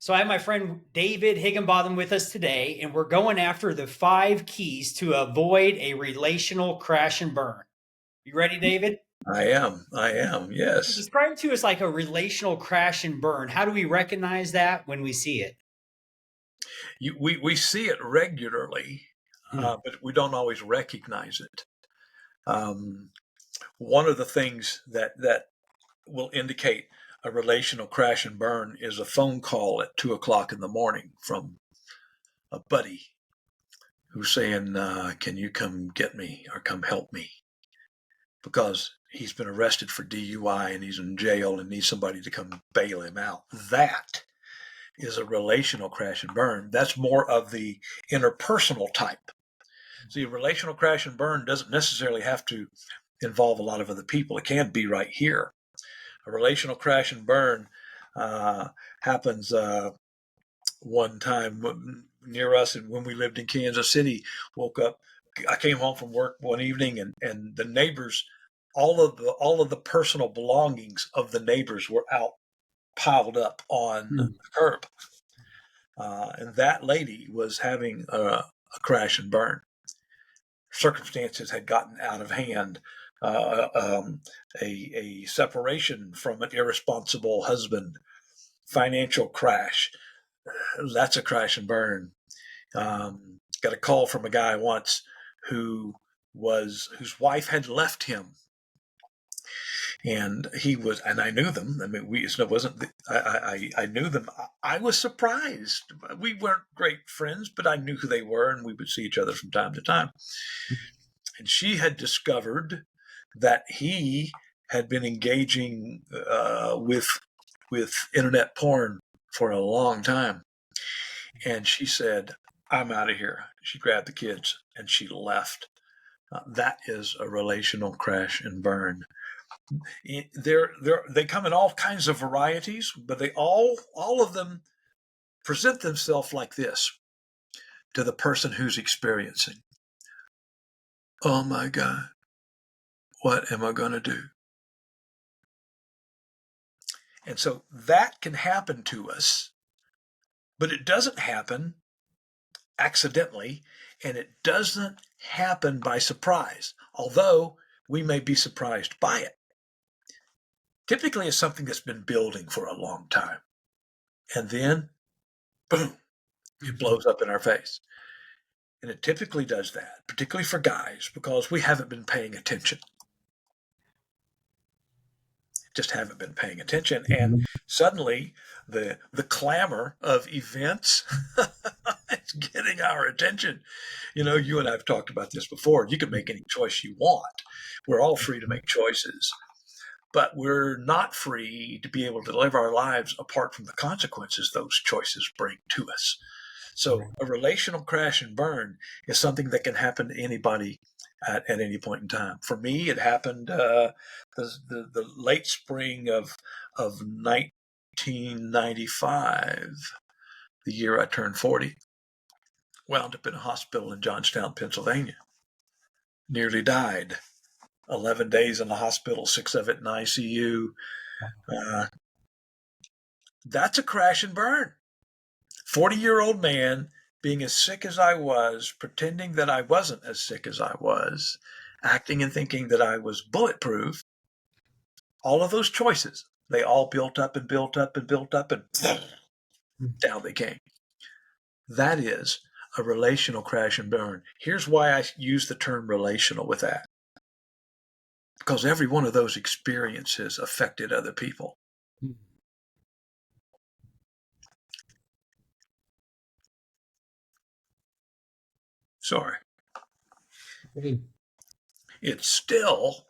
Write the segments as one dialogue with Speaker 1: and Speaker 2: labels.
Speaker 1: So I have my friend David Higginbotham with us today, and we're going after the 5 keys to avoid a relational crash and burn. You ready, David?
Speaker 2: I am,
Speaker 1: So
Speaker 2: yes.
Speaker 1: describe to us like a relational crash and burn. How do we recognize that when we see it?
Speaker 2: We see it regularly,
Speaker 1: Hmm.
Speaker 2: but we don't always recognize it. Um, One of the things that will indicate a relational crash and burn is a phone call at 2 o'clock in the morning from a buddy who's saying, "Can you come get me or come help me?" Because he's been arrested for DUI and he's in jail and needs somebody to come bail him out. That is a relational crash and burn. That's more of the interpersonal type. See, a relational crash and burn doesn't necessarily have to involve a lot of other people. It can be right here. A relational crash and burn uh, happens one time near us, and when we lived in Kansas City, woke up. I came home from work one evening, and the neighbors, all of the personal belongings of the neighbors were out piled up on the
Speaker 1: Hmm.
Speaker 2: curb. And that lady was having a crash and burn. Circumstances had gotten out of hand. Uh, um, a separation from an irresponsible husband, financial crash. That's a crash and burn. Got a call from a guy once whose wife had left him, and I knew them. I mean, it wasn't. I knew them. I was surprised. We weren't great friends, but I knew who they were, and we would see each other from time to time. And she had discovered that he had been engaging with internet porn for a long time, and she said, "I'm out of here." She grabbed the kids and she left. That is a relational crash and burn. They come in all kinds of varieties, but they all of them present themselves like this to the person who's experiencing. Oh my God, what am I going to do? And so that can happen to us, but it doesn't happen accidentally, and it doesn't happen by surprise, although we may be surprised by it. Typically, it's something that's been building for a long time, and then, boom, it blows up in our face. And it typically does that, particularly for guys, because we haven't been paying attention. Just haven't been paying attention. And suddenly the clamor of events is getting our attention. You know, you and I have talked about this before. You can make any choice you want. We're all free to make choices, but we're not free to be able to live our lives apart from the consequences those choices bring to us. So
Speaker 1: Right.
Speaker 2: a relational crash and burn is something that can happen to anybody at any point in time. For me, it happened the late spring of 1995, the year I turned 40. Wound up in a hospital in Johnstown, Pennsylvania. Nearly died. 11 days in the hospital, 6 of it in ICU. Uh, that's a crash and burn. 40-year-old man being as sick as I was, pretending that I wasn't as sick as I was, acting and thinking that I was bulletproof. All of those choices, they all built up and built up and built up, and down they came. That is a relational crash and burn. Here's why I use the term relational with that. Because every one of those experiences affected other people. Sorry. It still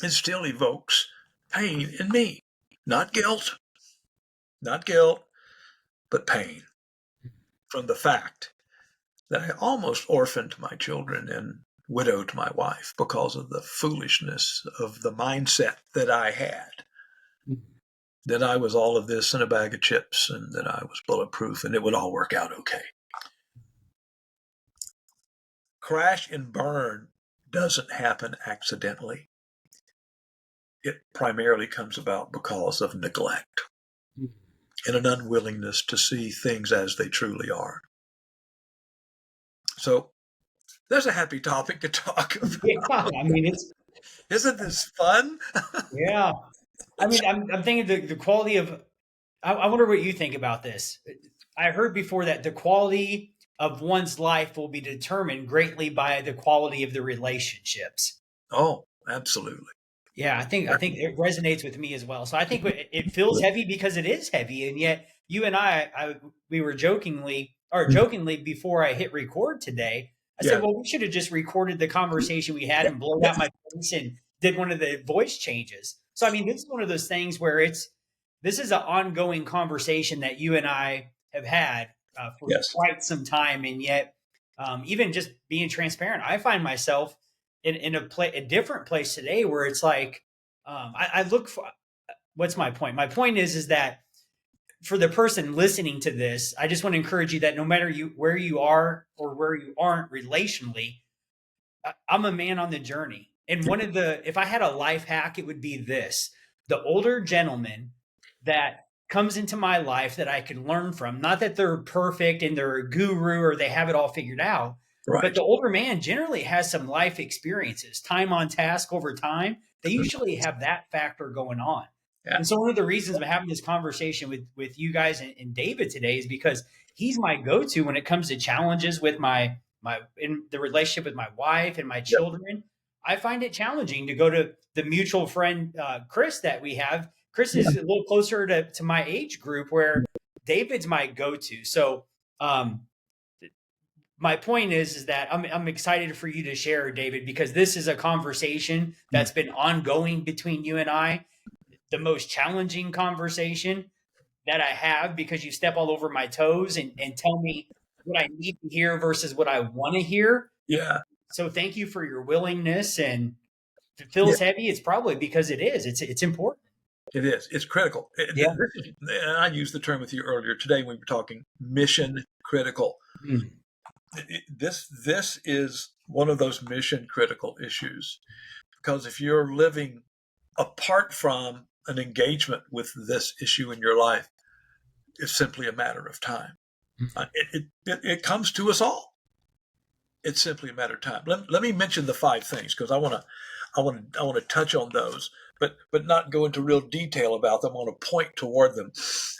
Speaker 2: evokes pain in me. Not guilt, not guilt, but pain from the fact that I almost orphaned my children and widowed my wife because of the foolishness of the mindset that I had. That I was all of this in a bag of chips and that I was bulletproof and it would all work out okay. Crash and burn doesn't happen accidentally. It primarily comes about because of neglect. and an unwillingness to see things as they truly are. So there's a happy topic to talk about.
Speaker 1: Yeah, I mean,
Speaker 2: Isn't this fun?
Speaker 1: yeah. I mean, I'm thinking the quality of, I wonder what you think about this. I heard before that the quality of one's life will be determined greatly by the quality of the relationships.
Speaker 2: Oh, absolutely.
Speaker 1: Yeah, I think it resonates with me as well. So I think it feels heavy because it is heavy, and yet you and we were jokingly before I hit record today. I said,
Speaker 2: Yeah.
Speaker 1: "Well, we should have just recorded the conversation we had and blown out my face and did one of the voice changes." So I mean, this is one of those things where this is an ongoing conversation that you and I have had for
Speaker 2: Yes.
Speaker 1: quite some time, and yet even just being transparent, I find myself in a different place today where it's like I look for what's my point. My point is that for the person listening to this, I just want to encourage you that no matter where you are or where you aren't relationally, I'm a man on the journey. And if I had a life hack, it would be this: the older gentleman that comes into my life that I can learn from, not that they're perfect and they're a guru or they have it all figured out, but
Speaker 2: Right.
Speaker 1: the older man generally has some life experiences, time on task over time. They usually have that factor going on.
Speaker 2: Yeah.
Speaker 1: And so one of the reasons I'm having this conversation with you guys and David today is because he's my go-to when it comes to challenges with my in the relationship with my wife and my
Speaker 2: Yep.
Speaker 1: children. I find it challenging to go to the mutual friend Chris that we have. Chris
Speaker 2: Yeah.
Speaker 1: is a little closer to my age group, where David's my go-to. So my point is that I'm excited for you to share, David, because this is a conversation that's been ongoing between you and I. The most challenging conversation that I have, because you step all over my toes and tell me what I need to hear versus what I want to hear.
Speaker 2: Yeah.
Speaker 1: So thank you for your willingness. And if it
Speaker 2: Yeah.
Speaker 1: feels heavy, it's probably because it is. It's important.
Speaker 2: It is. It's critical.
Speaker 1: Yeah.
Speaker 2: And I used the term with you earlier today when we were talking mission critical.
Speaker 1: Mm.
Speaker 2: This is one of those mission critical issues, because if you're living apart from an engagement with this issue in your life, it's simply a matter of time. It comes to us all. It's simply a matter of time. Let me mention the 5 things, because I want to touch on those, but not go into real detail about them. I want to point toward them,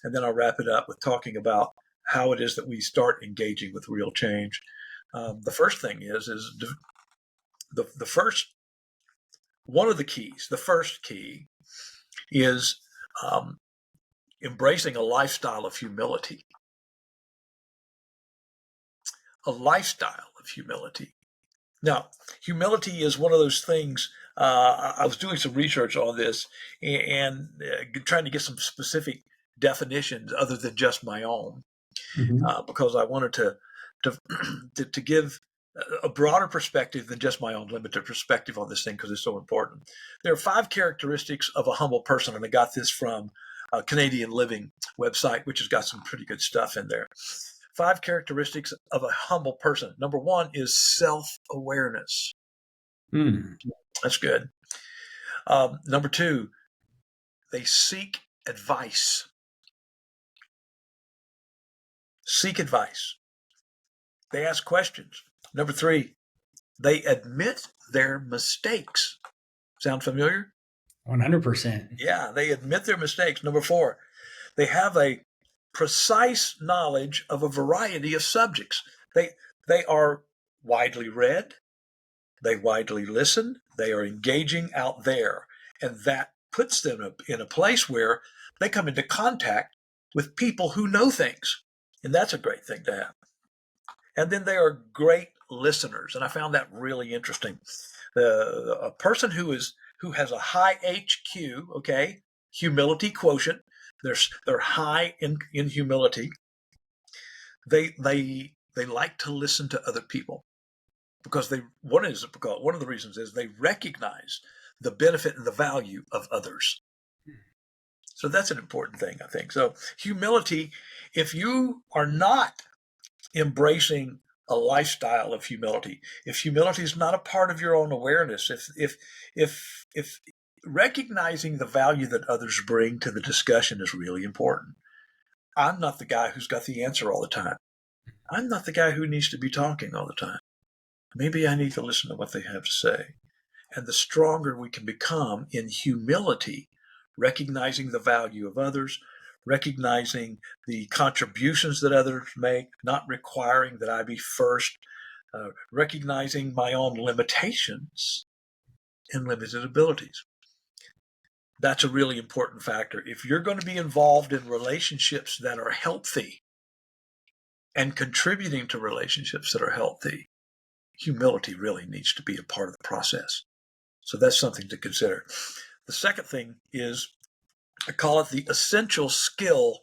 Speaker 2: and then I'll wrap it up with talking about how it is that we start engaging with real change. The first thing is the first one of the keys. The first key is embracing a lifestyle of humility. A lifestyle of humility. Now, humility is one of those things. I was doing some research on this and trying to get some specific definitions other than just my own, because I wanted to give a broader perspective than just my own limited perspective on this thing, because it's so important. There are 5 characteristics of a humble person, and I got this from a Canadian Living website, which has got some pretty good stuff in there. 5 characteristics of a humble person. Number 1 is self-awareness. That's good. Number 2, they seek advice. Seek advice. They ask questions. Number 3, they admit their mistakes. Sound familiar?
Speaker 1: 100%.
Speaker 2: Yeah, they admit their mistakes. Number 4, they have a precise knowledge of a variety of subjects. They are widely read. They widely listen. They are engaging out there. And that puts them in a place where they come into contact with people who know things. And that's a great thing to have. And then they are great listeners. And I found that really interesting. A person who has a high HQ, okay, humility quotient, they're high in humility. They like to listen to other people, because one of the reasons is they recognize the benefit and the value of others. So that's an important thing, I think. So humility, if you are not embracing a lifestyle of humility, if humility is not a part of your own awareness, if recognizing the value that others bring to the discussion is really important, I'm not the guy who's got the answer all the time. I'm not the guy who needs to be talking all the time. Maybe I need to listen to what they have to say. And the stronger we can become in humility, recognizing the value of others, recognizing the contributions that others make, not requiring that I be first, recognizing my own limitations and limited abilities. That's a really important factor. If you're going to be involved in relationships that are healthy and contributing to relationships that are healthy, humility really needs to be a part of the process. So that's something to consider. The second thing is, I call it the essential skill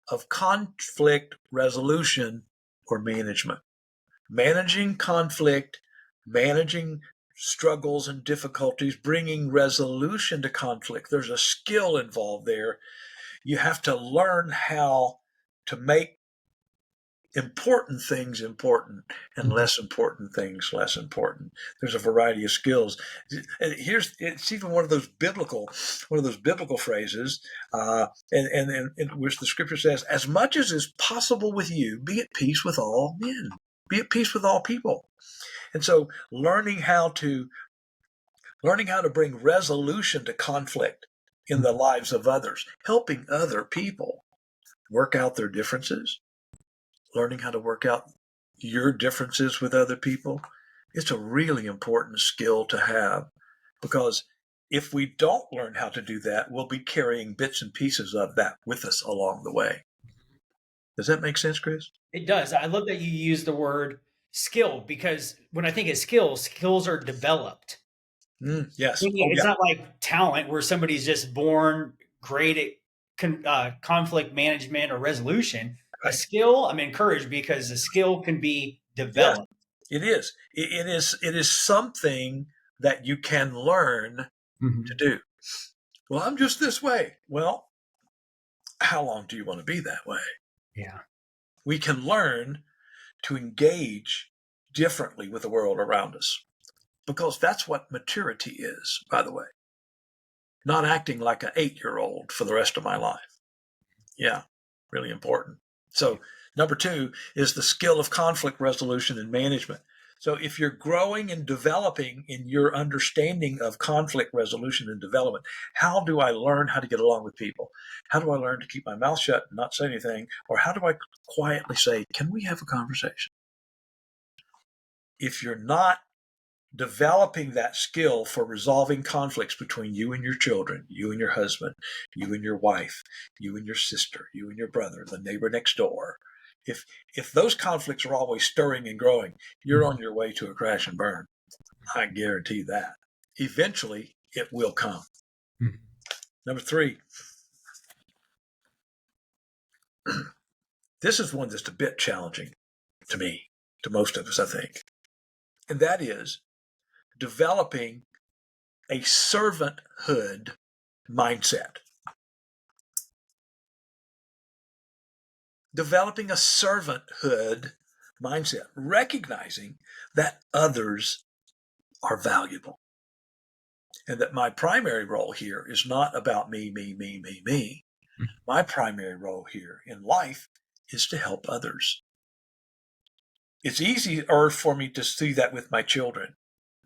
Speaker 2: of conflict resolution or management. Managing conflict, managing struggles and difficulties, bringing resolution to conflict. There's a skill involved there. You have to learn how to make important things important and less important things less important. There's a variety of skills. It's even one of those biblical phrases, in which the scripture says, "As much as is possible with you, be at peace with all men, be at peace with all people." And so, learning how to bring resolution to conflict in the lives of others, helping other people work out their differences, learning how to work out your differences with other people, it's a really important skill to have, because if we don't learn how to do that, we'll be carrying bits and pieces of that with us along the way. Does that make sense, Chris?
Speaker 1: It does. I love that you use the word skill, because when I think of skills, skills are developed.
Speaker 2: Yes.
Speaker 1: It's not like talent where somebody's just born great at conflict management or resolution. A
Speaker 2: Right.
Speaker 1: skill, I'm encouraged, because a skill can be
Speaker 2: Yes,
Speaker 1: developed.
Speaker 2: it is. It is something that you can learn to do. Well, I'm just this way. Well, how long do you want to be that way?
Speaker 1: Yeah.
Speaker 2: We can learn to engage differently with the world around us, because that's what maturity is, by the way. Not acting like an 8-year-old for the rest of my life. Yeah, really important. So, number 2 is the skill of conflict resolution and management. So, if you're growing and developing in your understanding of conflict resolution and development, how do I learn how to get along with people? How do I learn to keep my mouth shut and not say anything? Or how do I quietly say, "Can we have a conversation?" If you're not developing that skill for resolving conflicts between you and your children, you and your husband, you and your wife, you and your sister, you and your brother, the neighbor next door, if those conflicts are always stirring and growing, you're on your way to a crash and burn. I guarantee that. Eventually, it will come. Number 3, this is one that's a bit challenging to me, to most of us, I think, and that is developing a servanthood mindset. Developing a servanthood mindset, recognizing that others are valuable, and that my primary role here is not about me, me, me, me, me. My primary role here in life is to help others. It's easier for me to see that with my children.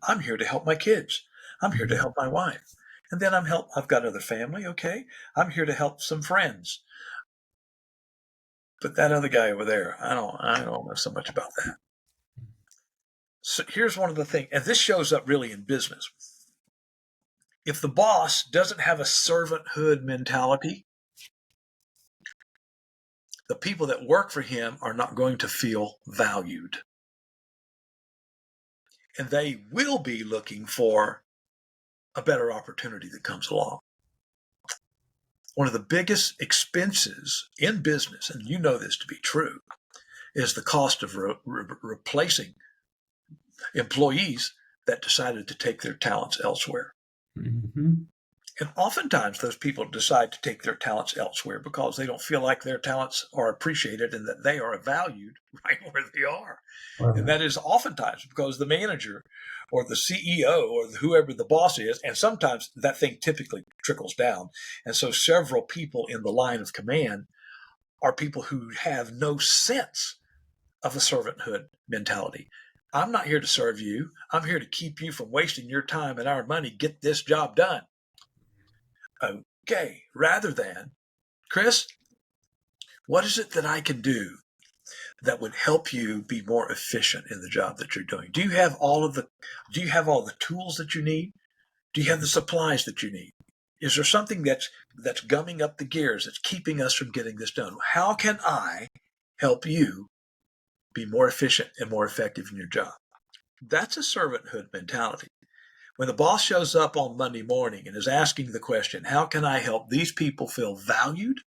Speaker 2: I'm here to help my kids. I'm here to help my wife. And then I've got other family, okay? I'm here to help some friends. But that other guy over there, I don't know so much about that. So here's one of the things, and this shows up really in business. If the boss doesn't have a servanthood mentality, the people that work for him are not going to feel valued. And they will be looking for a better opportunity that comes along. One of the biggest expenses in business, and you know this to be true, is the cost of replacing employees that decided to take their talents elsewhere. And oftentimes those people decide to take their talents elsewhere because they don't feel like their talents are appreciated and that they are valued right where they are. And that is oftentimes because the manager or the CEO or whoever the boss is, and sometimes that thing typically trickles down. And so several people in the line of command are people who have no sense of a servanthood mentality. I'm not here to serve you. I'm here to keep you from wasting your time and our money. Get this job done. Okay, rather than, Chris, what is it that I can do that would help you be more efficient in the job that you're doing? Do you have all the tools that you need? Do you have the supplies that you need? Is there something that's gumming up the gears, that's keeping us from getting this done? How can I help you be more efficient and more effective in your job? That's a servanthood mentality. When the boss shows up on Monday morning and is asking the question, how can I help these people feel valued?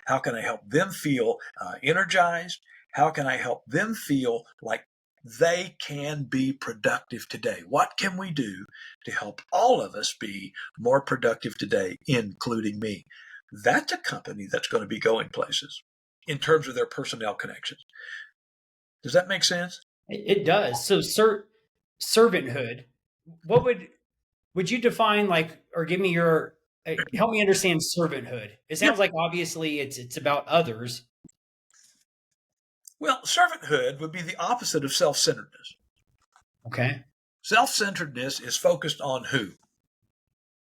Speaker 2: How can I help them feel energized? How can I help them feel like they can be productive today? What can we do to help all of us be more productive today, including me? That's a company that's going to be going places in terms of their personnel connections. Does that make sense?
Speaker 1: It does. So, servanthood. What would you define, like, or give me your help me understand servanthood? It
Speaker 2: Yeah.
Speaker 1: sounds like obviously it's about others.
Speaker 2: Well, servanthood would be the opposite of self-centeredness.
Speaker 1: Okay,
Speaker 2: Self-centeredness is focused on who?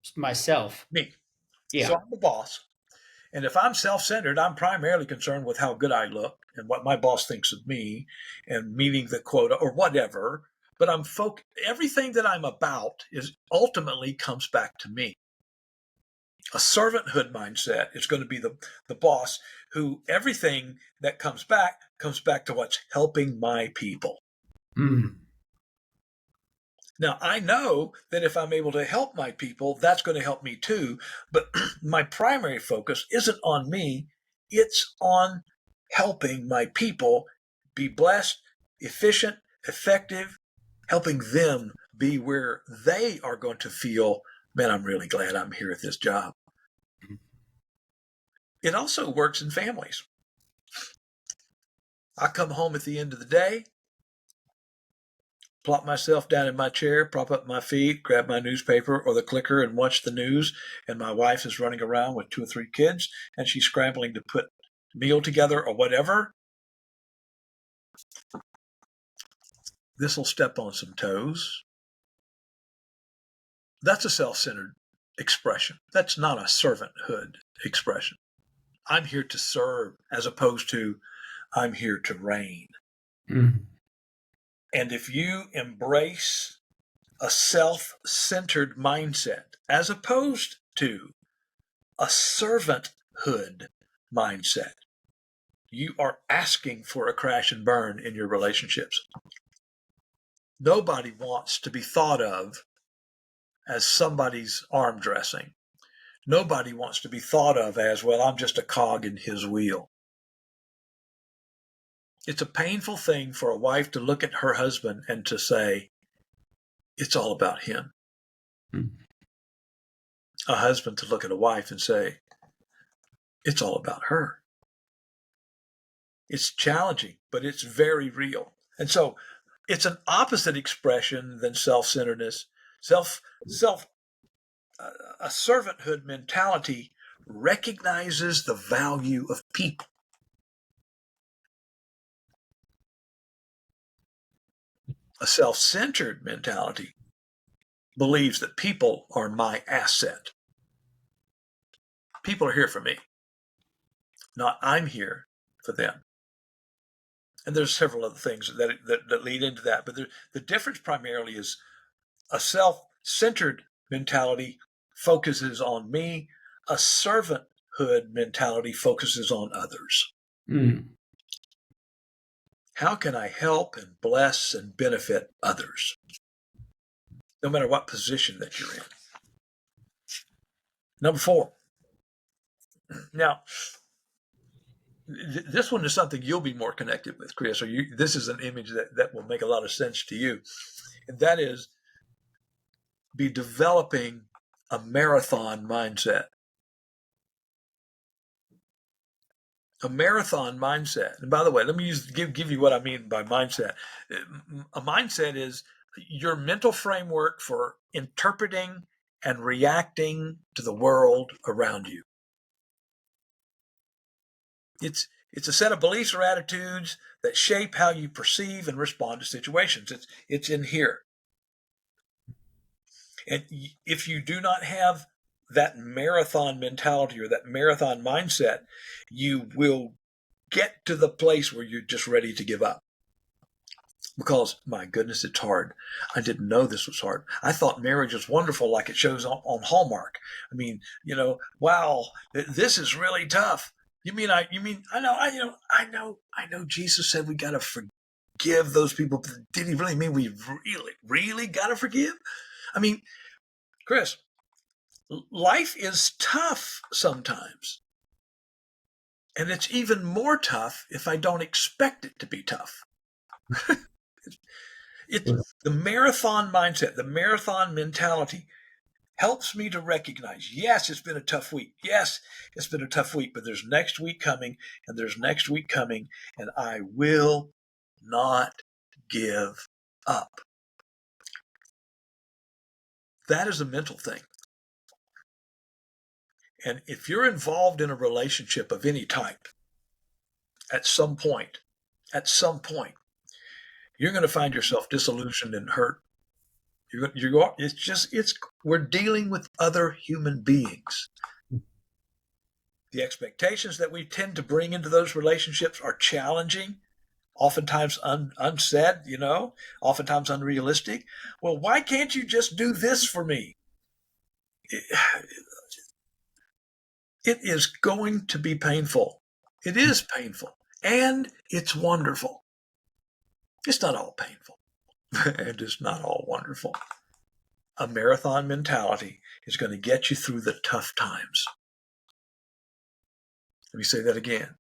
Speaker 1: just myself.
Speaker 2: Me. So
Speaker 1: Yeah.
Speaker 2: I'm the boss. And if I'm self-centered, I'm primarily concerned with how good I look and what my boss thinks of me and meeting the quota or whatever. But everything that I'm about is ultimately comes back to me. A servanthood mindset is going to be the boss who everything that comes back to what's helping my people.
Speaker 1: Mm.
Speaker 2: Now, I know that if I'm able to help my people, that's going to help me too. But my primary focus isn't on me. It's on helping my people be blessed, efficient, effective, helping them be where they are going to feel, man, I'm really glad I'm here at this job. It also works in families. I come home at the end of the day, plop myself down in my chair, prop up my feet, grab my newspaper or the clicker and watch the news. And my wife is running around with 2 or 3 kids and she's scrambling to put a meal together or whatever. This will step on some toes. That's a self-centered expression. That's not a servanthood expression. I'm here to serve as opposed to I'm here to reign.
Speaker 1: Mm.
Speaker 2: And if you embrace a self-centered mindset as opposed to a servanthood mindset, you are asking for a crash and burn in your relationships. Nobody wants to be thought of as somebody's arm dressing. Nobody wants to be thought of as, well, I'm just a cog in his wheel. It's a painful thing for a wife to look at her husband and to say, it's all about him.
Speaker 1: Mm.
Speaker 2: A husband to look at a wife and say, it's all about her. It's challenging, but it's very real. And so it's an opposite expression than self-centeredness. A servanthood mentality recognizes the value of people. A self-centered mentality believes that people are my asset. People are here for me, not I'm here for them. And there's several other things that lead into that. But the difference primarily is a self-centered mentality focuses on me. A servanthood mentality focuses on others.
Speaker 1: Mm.
Speaker 2: How can I help and bless and benefit others? No matter what position that you're in. Number 4. Now, this one is something you'll be more connected with, Chris, or this is an image that will make a lot of sense to you. And that is be developing a marathon mindset. A marathon mindset. And by the way, let me give you what I mean by mindset. A mindset is your mental framework for interpreting and reacting to the world around you. It's a set of beliefs or attitudes that shape how you perceive and respond to situations. It's in here. And if you do not have that marathon mentality or that marathon mindset, you will get to the place where you're just ready to give up. Because, my goodness, it's hard. I didn't know this was hard. I thought marriage was wonderful like it shows on Hallmark. I mean, wow, this is really tough. I know Jesus said we got to forgive those people. But did he really mean we really got to forgive? I mean, Chris, life is tough sometimes. And it's even more tough if I don't expect it to be tough. It's the marathon mindset, the marathon mentality helps me to recognize, yes, it's been a tough week. Yes, it's been a tough week, but there's next week coming, and there's next week coming, and I will not give up. That is a mental thing. And if you're involved in a relationship of any type, at some point, you're going to find yourself disillusioned and hurt. We're dealing with other human beings. The expectations that we tend to bring into those relationships are challenging, oftentimes unsaid, oftentimes unrealistic. Well, why can't you just do this for me? It is going to be painful. It is painful, and it's wonderful. It's not all painful, and it's not all wonderful. A marathon mentality is going to get you through the tough times. Let me say that again.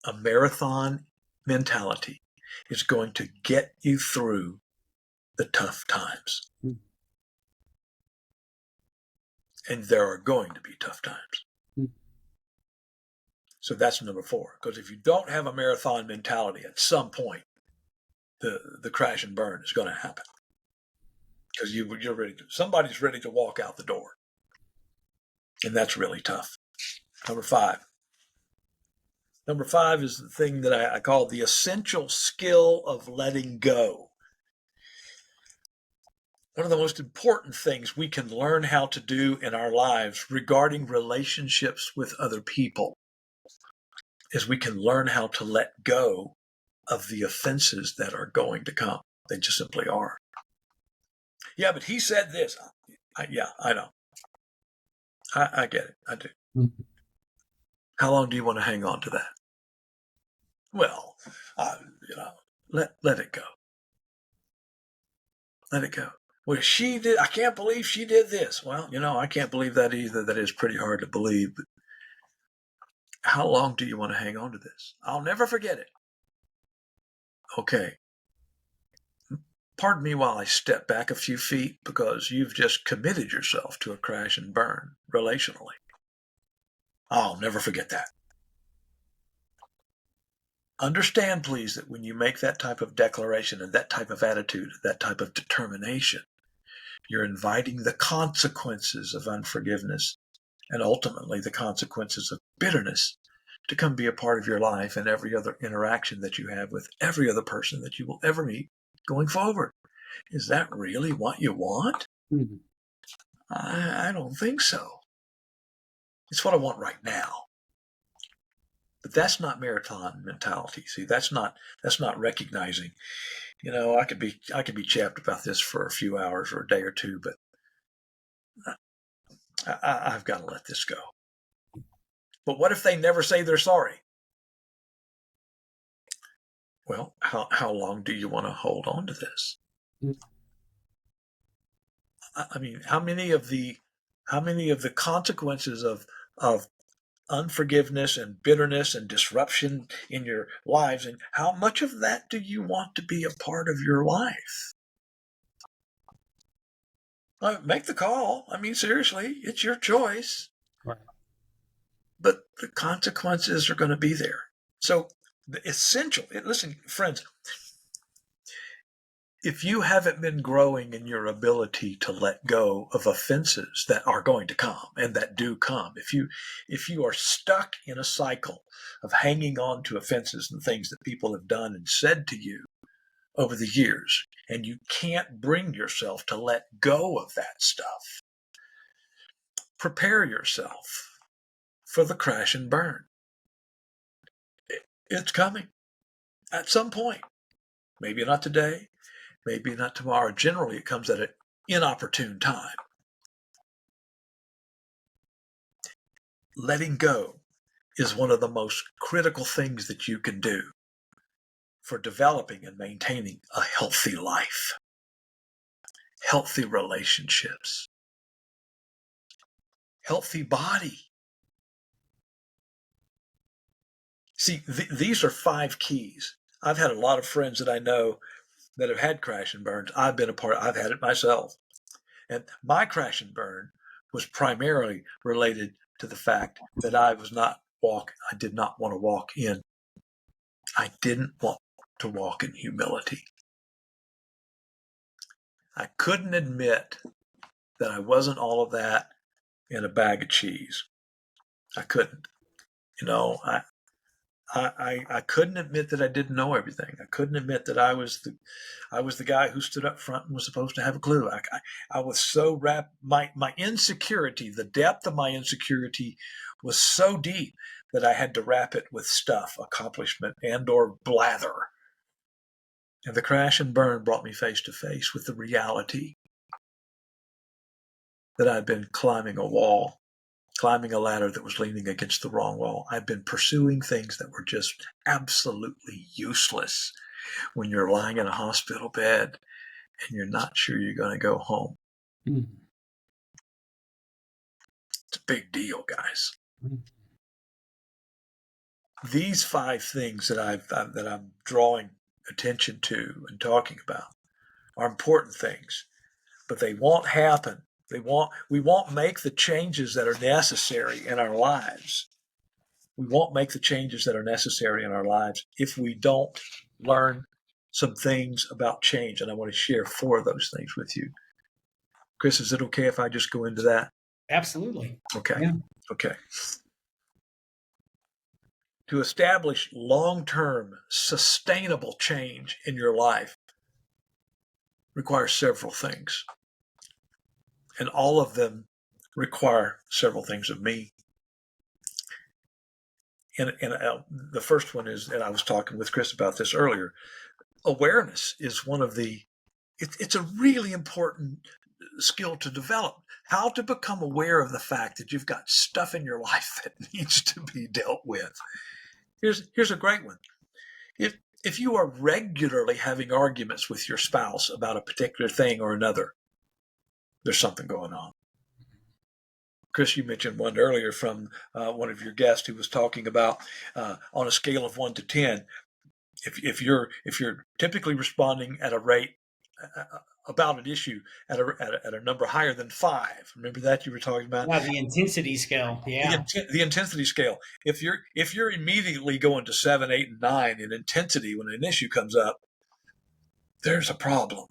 Speaker 2: A marathon mentality is going to get you through the tough times. And there are going to be tough times. So that's number 4. Because if you don't have a marathon mentality, at some point, the crash and burn is going to happen. Because you're ready somebody's ready to walk out the door. And that's really tough. Number 5. Number 5 is the thing that I call the essential skill of letting go. One of the most important things we can learn how to do in our lives regarding relationships with other people is we can learn how to let go of the offenses that are going to come. They just simply are. Yeah, but he said this. I know. I get it. I do. Mm-hmm. How long do you want to hang on to that? Well, let it go. Let it go. Well, she did. I can't believe she did this. Well, I can't believe that either. That is pretty hard to believe. But how long do you want to hang on to this? I'll never forget it. Okay. Pardon me while I step back a few feet because you've just committed yourself to a crash and burn relationally. I'll never forget that. Understand, please, that when you make that type of declaration and that type of attitude, that type of determination, you're inviting the consequences of unforgiveness and ultimately the consequences of bitterness to come be a part of your life and every other interaction that you have with every other person that you will ever meet going forward. Is that really what you want? Mm-hmm. I don't think so. It's what I want right now. But that's not marathon mentality. See, that's not recognizing. I could be chapped about this for a few hours or a day or two, but I've got to let this go. But what if they never say they're sorry? Well, how long do you want to hold on to this? I mean, how many of the consequences of unforgiveness and bitterness and disruption in your lives, and how much of that do you want to be a part of your life? Make the call. I mean, seriously, it's your choice. Right. But the consequences are going to be there. So the essential, listen, friends, if you haven't been growing in your ability to let go of offenses that are going to come and that do come, if you are stuck in a cycle of hanging on to offenses and things that people have done and said to you over the years, and you can't bring yourself to let go of that stuff, prepare yourself for the crash and burn. It's coming at some point. Maybe not today, maybe not tomorrow. Generally, it comes at an inopportune time. Letting go is one of the most critical things that you can do for developing and maintaining a healthy life, healthy relationships, healthy body. See, these are 5 keys. I've had a lot of friends that I know that have had crash and burns. I've had it myself. And my crash and burn was primarily related to the fact that I did not want to walk in. I didn't want to walk in humility. I couldn't admit that I wasn't all of that in a bag of cheese. I couldn't. I couldn't admit that I didn't know everything. I couldn't admit that I was the guy who stood up front and was supposed to have a clue. I was so wrapped, my insecurity, the depth of my insecurity was so deep that I had to wrap it with stuff, accomplishment, and or blather. And the crash and burn brought me face to face with the reality that I'd been climbing a ladder that was leaning against the wrong wall. I've been pursuing things that were just absolutely useless when you're lying in a hospital bed and you're not sure you're going to go home.
Speaker 1: Mm.
Speaker 2: It's a big deal, guys.
Speaker 1: Mm.
Speaker 2: These 5 things that I'm drawing attention to and talking about are important things, but they won't happen. We won't make the changes that are necessary in our lives. We won't make the changes that are necessary in our lives if we don't learn some things about change. And I want to share 4 of those things with you. Chris, is it okay if I just go into that?
Speaker 1: Absolutely.
Speaker 2: Okay.
Speaker 1: Yeah.
Speaker 2: Okay. To establish long-term, sustainable change in your life requires several things. And all of them require several things of me. And the first one is, and I was talking with Chris about this earlier, awareness is one of it's a really important skill to develop. How to become aware of the fact that you've got stuff in your life that needs to be dealt with. Here's a great one. If you are regularly having arguments with your spouse about a particular thing or another, there's something going on. Chris, you mentioned one earlier from one of your guests who was talking about on a scale of 1 to 10, if you're typically responding at a rate about an issue at a number higher than 5. Remember that you were talking about?
Speaker 1: Yeah, the intensity scale. Yeah.
Speaker 2: The intensity scale. If you're immediately going to 7, 8, and 9 in intensity when an issue comes up, there's a problem.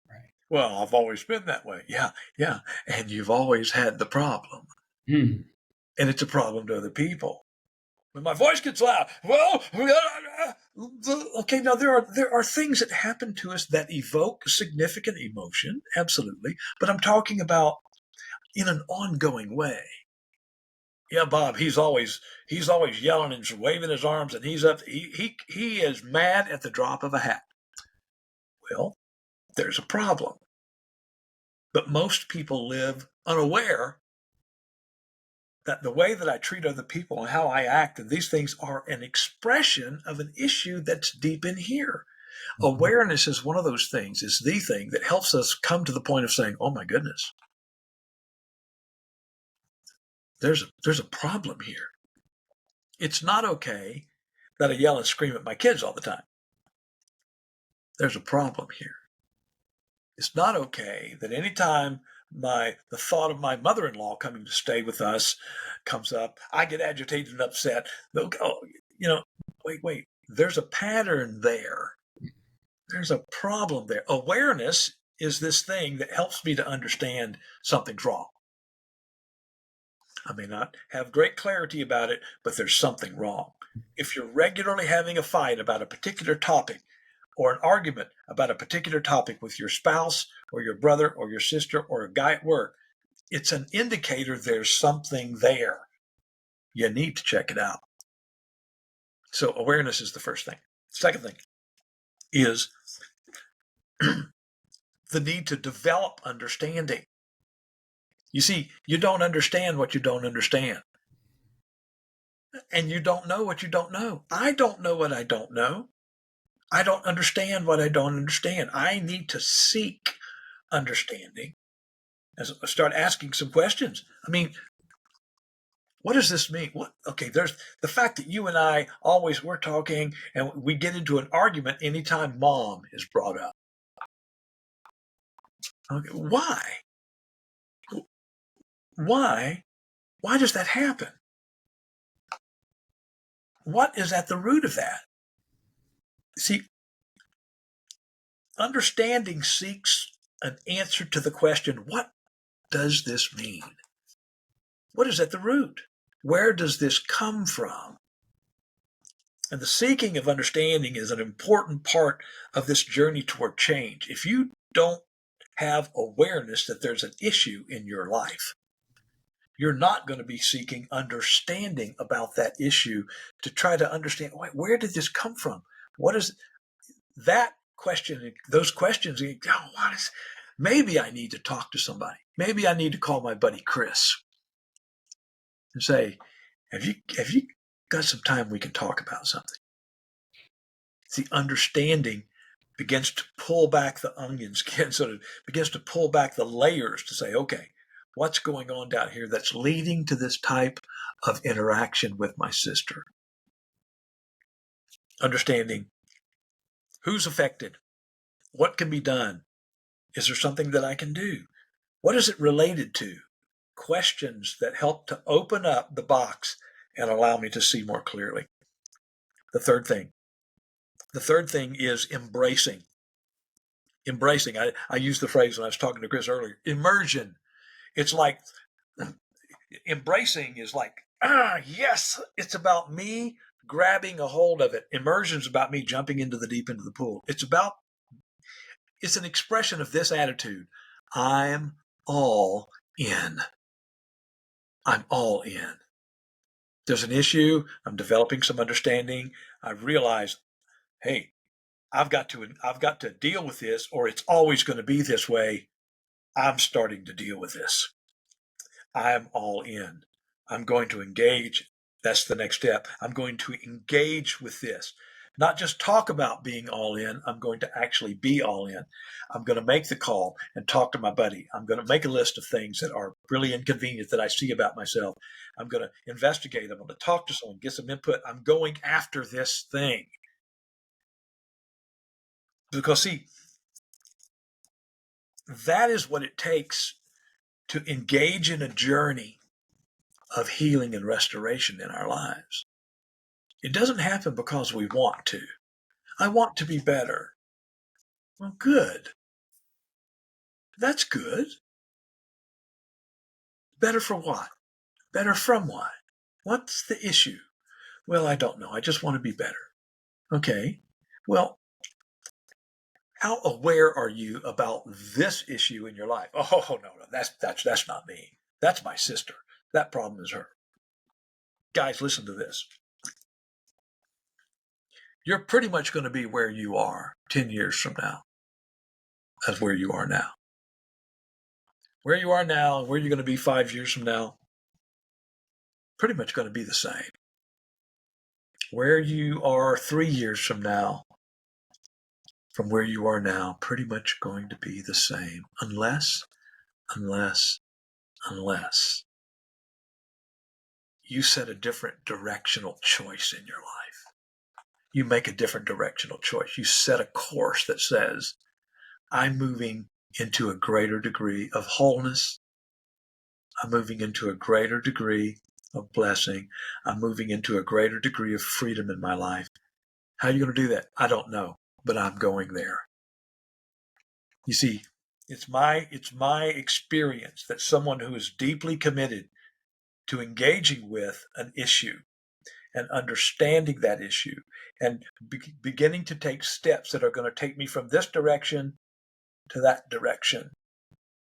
Speaker 1: Right.
Speaker 2: Well, I've always been that way. Yeah. And you've always had the problem.
Speaker 1: Mm.
Speaker 2: And it's a problem to other people. When my voice gets loud, well, okay, now there are things that happen to us that evoke significant emotion, absolutely. But I'm talking about in an ongoing way. Yeah, Bob, he's always yelling and waving his arms, and he is mad at the drop of a hat. Well, there's a problem. But most people live unaware that the way that I treat other people and how I act and these things are an expression of an issue that's deep in here. Mm-hmm. Awareness is one of those things, is the thing that helps us come to the point of saying, oh my goodness, there's a problem here. It's not okay that I yell and scream at my kids all the time. There's a problem here. It's not okay that anytime the thought of my mother-in-law coming to stay with us comes up, I get agitated and upset. They'll go, wait, there's a pattern there There's a problem there. Awareness is this thing that helps me to understand something's wrong. I may not have great clarity about it, but there's something wrong. If you're regularly having a fight about a particular topic or an argument about a particular topic with your spouse or your brother or your sister or a guy at work, it's an indicator there's something there. You need to check it out. So awareness is the first thing. Second thing is the need to develop understanding. You see, you don't understand what you don't understand. And you don't know what you don't know. I don't know what I don't know. I don't understand what I don't understand. I need to seek understanding and start asking some questions. I mean, what does this mean? Okay, there's the fact that you and I we're talking and we get into an argument anytime mom is brought up. Okay, why? Why does that happen? What is at the root of that? See, understanding seeks an answer to the question, what does this mean? What is at the root? Where does this come from? And the seeking of understanding is an important part of this journey toward change. If you don't have awareness that there's an issue in your life, you're not going to be seeking understanding about that issue to try to understand, where did this come from? What is that question? Those questions, maybe I need to talk to somebody. Maybe I need to call my buddy Chris and say, have you got some time we can talk about something? See, understanding begins to pull back the onion skin, sort of begins to pull back the layers to say, okay, what's going on down here that's leading to this type of interaction with my sister? Understanding who's affected, what can be done, is there something that I can do? What is it related to? Questions that help to open up the box and allow me to see more clearly. The third thing is embracing. Embracing. I used the phrase when I was talking to Chris earlier, immersion. It's like, embracing is like, yes, it's about me grabbing a hold of it. Immersion is about me jumping into the deep end of the pool. It's an expression of this attitude. I'm all in. I'm all in. There's an issue. I'm developing some understanding. I realize, hey, I've got to deal with this, or it's always going to be this way. I'm starting to deal with this. I'm all in. I'm going to engage. That's the next step. I'm going to engage with this. Not just talk about being all in. I'm going to actually be all in. I'm going to make the call and talk to my buddy. I'm going to make a list of things that are really inconvenient that I see about myself. I'm going to investigate. I'm going to talk to someone, get some input. I'm going after this thing. Because, see, that is what it takes to engage in a journey of healing and restoration in our lives. It doesn't happen because we want to. I want to be better. Well, good. That's good. Better for what? Better from what? What's the issue? Well, I don't know. I just want to be better. Okay. Well, how aware are you about this issue in your life? Oh, no, that's not me. That's my sister. That problem is her. Guys, listen to this. You're pretty much going to be where you are 10 years from now as where you are now. Where you are now, where you're going to be 5 years from now, pretty much going to be the same. Where you are 3 years from now, from where you are now, pretty much going to be the same, unless you set a different directional choice in your life. You make a different directional choice. You set a course that says, I'm moving into a greater degree of wholeness. I'm moving into a greater degree of blessing. I'm moving into a greater degree of freedom in my life. How are you going to do that? I don't know. but I'm going there. You see, it's my experience that someone who is deeply committed to engaging with an issue and understanding that issue and beginning to take steps that are going to take me from this direction to that direction,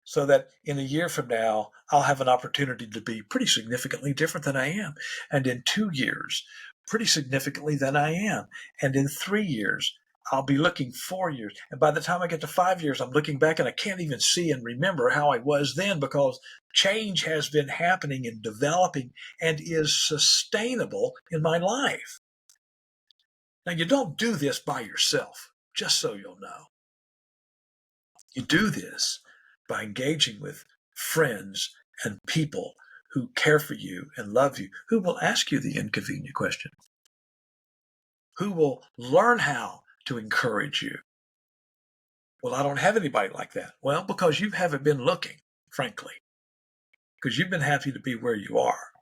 Speaker 2: so that in a year from now, I'll have an opportunity to be pretty significantly different than I am. And in 2 years, pretty significantly than I am. And in 3 years, I'll be looking 4 years. And by the time I get to 5 years, I'm looking back and I can't even see and remember how I was then, because change has been happening and developing and is sustainable in my life. Now, you don't do this by yourself, just so you'll know. You do this by engaging with friends and people who care for you and love you, who will ask you the inconvenient question, who will learn how to encourage you. Well, I don't have anybody like that. Well, because you haven't been looking, frankly, because you've been happy to be where you are.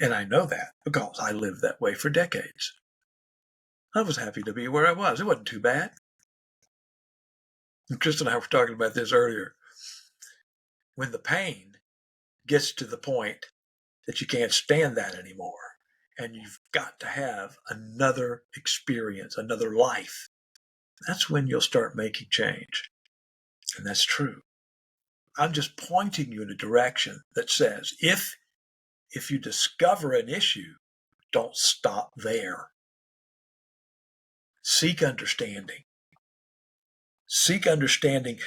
Speaker 2: And I know that because I lived that way for decades. I was happy to be where I was. It wasn't too bad. And Chris and I were talking about this earlier. When the pain gets to the point that you can't stand that anymore, and you've got to have another experience, another life, that's when you'll start making change. And that's true. I'm just pointing you in a direction that says, if you discover an issue, don't stop there. Seek understanding. Seek understanding.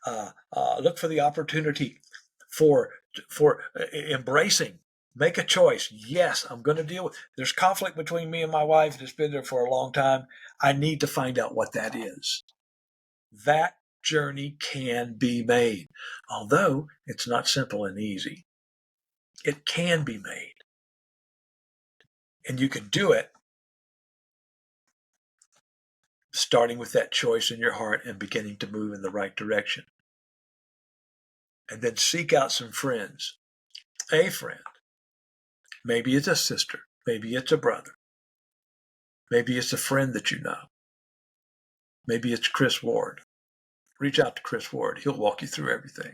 Speaker 2: Look for the opportunity for embracing. Make a choice. Yes, I'm going to deal with. There's conflict between me and my wife that's been there for a long time. I need to find out what that is. That journey can be made, although it's not simple and easy. It can be made, and you can do it starting with that choice in your heart and beginning to move in the right direction. And then seek out some friends, a friend. Maybe it's a sister. Maybe it's a brother. Maybe it's a friend that you know. Maybe it's Chris Ward. Reach out to Chris Ward. He'll walk you through everything.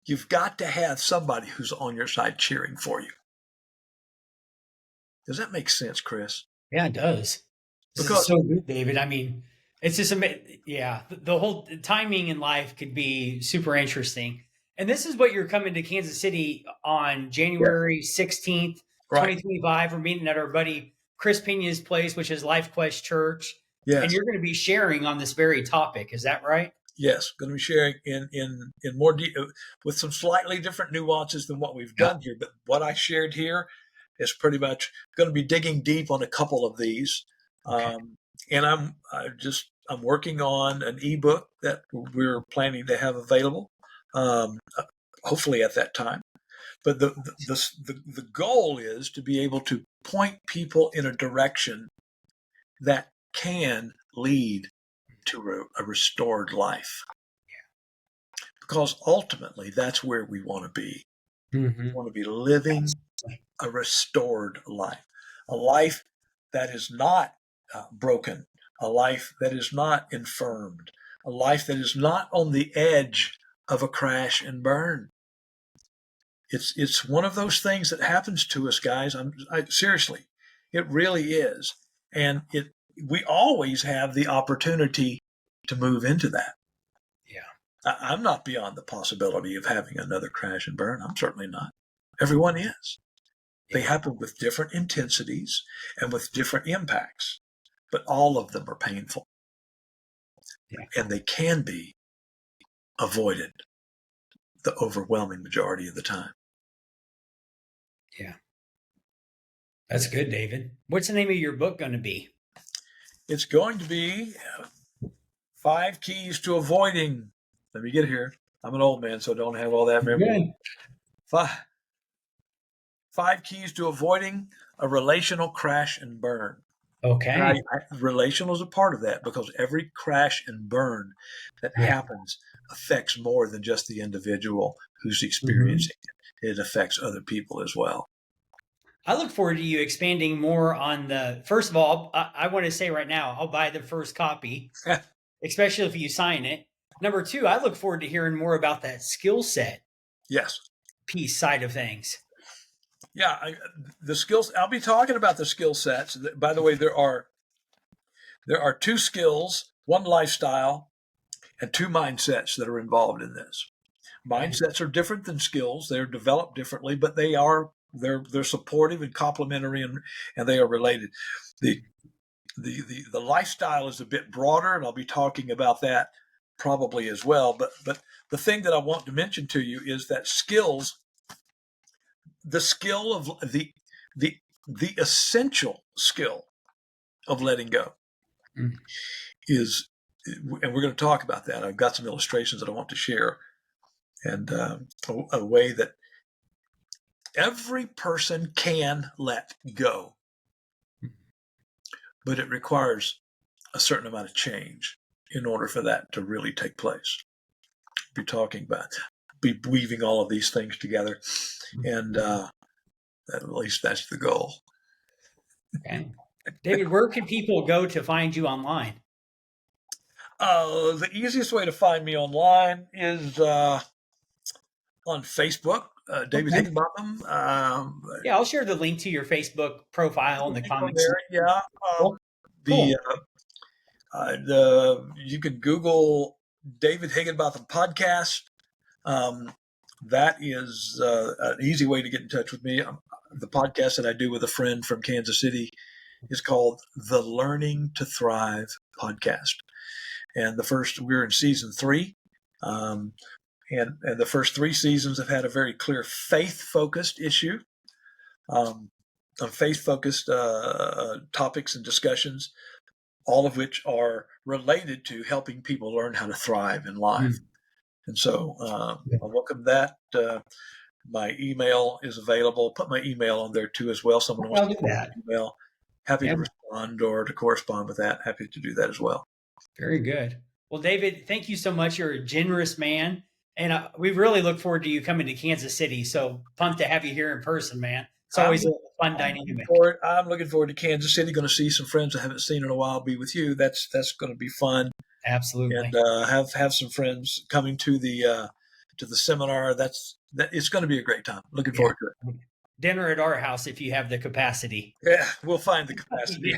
Speaker 2: You've got to have somebody who's on your side cheering for you. Does that make sense, Chris?
Speaker 1: Yeah, it does. This is so good, David. I mean, it's just yeah. The whole timing in life could be super interesting. And this is what you're coming to Kansas City on January 16th,
Speaker 2: Right.
Speaker 1: 2025. We're meeting at our buddy Chris Pena's place, which is Life Quest Church.
Speaker 2: Yes.
Speaker 1: And you're going to be sharing on this very topic. Is that right?
Speaker 2: Yes, going to be sharing in more with some slightly different nuances than what we've done here. But what I shared here is pretty much going to be digging deep on a couple of these. Okay. And I'm working on an ebook that we're planning to have available, hopefully at that time. But the goal is to be able to point people in a direction that can lead to a restored life. Because ultimately, that's where we want to be. Mm-hmm. We want to be living a restored life, a life that is not broken, a life that is not infirmed, a life that is not on the edge of a crash and burn. It's one of those things that happens to us, guys. Seriously, it really is. And we always have the opportunity to move into that. Yeah. I'm not beyond the possibility of having another crash and burn. I'm certainly not. Everyone is. They happen with different intensities and with different impacts, but all of them are painful. Yeah. And they can be avoided the overwhelming majority of the time.
Speaker 1: Yeah. That's good, David. What's the name of your book going to be?
Speaker 2: It's going to be 5 Keys to Avoiding. Let me get here. I'm an old man, so I don't have all that memory. 5 Keys to Avoiding a Relational Crash and Burn. Okay. Relational is a part of that, because every crash and burn that happens affects more than just the individual who's experiencing it. It affects other people as well.
Speaker 1: I look forward to you expanding more on the. First of all, I want to say right now, I'll buy the first copy, especially if you sign it. Number two, I look forward to hearing more about that skill set
Speaker 2: Yes.
Speaker 1: piece side of things.
Speaker 2: Yeah, the skills. I'll be talking about the skill sets. By the way, there are 2 skills, 1 lifestyle, and 2 mindsets that are involved in this. Mindsets are different than skills; they're developed differently, but they're supportive and complementary, and they are related. The lifestyle is a bit broader, and I'll be talking about that probably as well. But the thing that I want to mention to you is that skills, the skill of the essential skill of letting go is, and we're going to talk about that. I've got some illustrations that I want to share, and a way that every person can let go, but it requires a certain amount of change in order for that to really take place. Be weaving all of these things together, and at least that's the goal.
Speaker 1: Okay. David, where can people go to find you online?
Speaker 2: The easiest way to find me online is on Facebook, David Higginbotham.
Speaker 1: Yeah, I'll share the link to your Facebook profile in the comments.
Speaker 2: There, yeah.
Speaker 1: Cool.
Speaker 2: You can Google David Higginbotham podcast. That is an easy way to get in touch with me. The podcast that I do with a friend from Kansas City is called the Learning to Thrive podcast. And we're in season 3. And the first 3 seasons have had a very clear faith-focused issue, on faith-focused topics and discussions, all of which are related to helping people learn how to thrive in life. And so I welcome that. My email is available. Put my email on there too as well. Someone wants to that email. Happy to respond or to correspond with that. Happy to do that as well.
Speaker 1: Very good. Well, David, thank you so much. You're a generous man. And we really look forward to you coming to Kansas City. So pumped to have you here in person, man. It's always a fun dynamic.
Speaker 2: I'm looking forward to Kansas City. Going to see some friends I haven't seen in a while. Be with you. That's going to be fun.
Speaker 1: Absolutely.
Speaker 2: And have some friends coming to the seminar. It's going to be a great time. Looking forward to it.
Speaker 1: Dinner at our house if you have the capacity.
Speaker 2: Yeah, we'll find the capacity.